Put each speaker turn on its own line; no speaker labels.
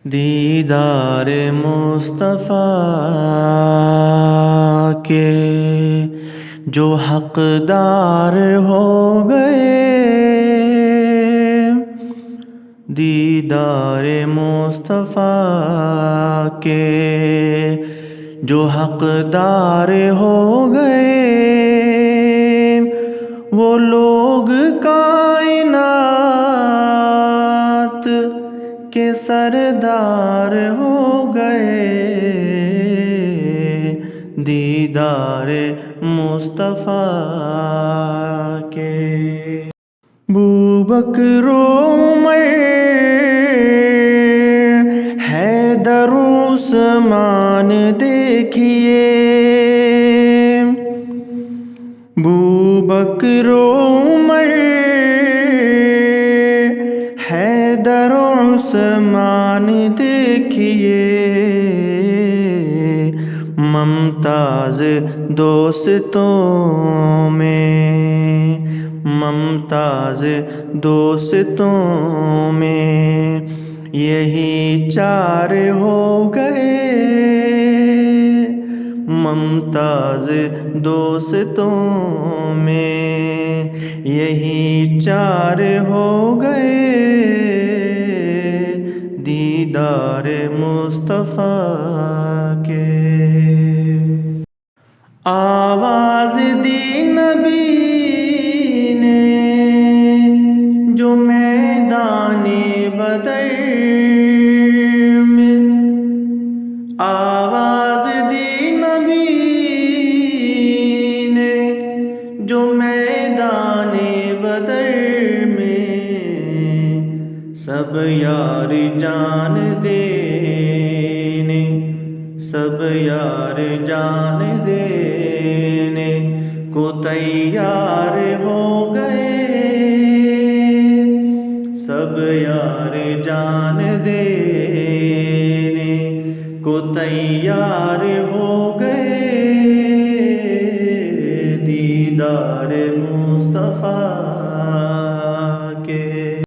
دیدار مصطفیٰ کے جو حقدار ہو گئے، دیدار مصطفیٰ کے جو حقدار ہو گئے، وہ لوگ کائنات کے سردار ہو گئے، دیدار مصطفیٰ کے۔ بوبکر و عمر، حیدر و عثمان دیکھیے، بوبکر و عمر، حیدر و عثمان دیکھیے، ممتاز دوستوں میں، ممتاز دوستوں میں یہی چار ہو گئے، ممتاز دوستوں میں یہی چار ہو گئے، دیدار مصطفیٰ کے۔ آواز دی نبی نے جو میدان بدر میں، آواز دی نبی نے جو میدان بدر میں، سب یار جان دینے، سب یار جان دینے کو تیار ہو گئے، سب یار جان دینے کو تیار ہو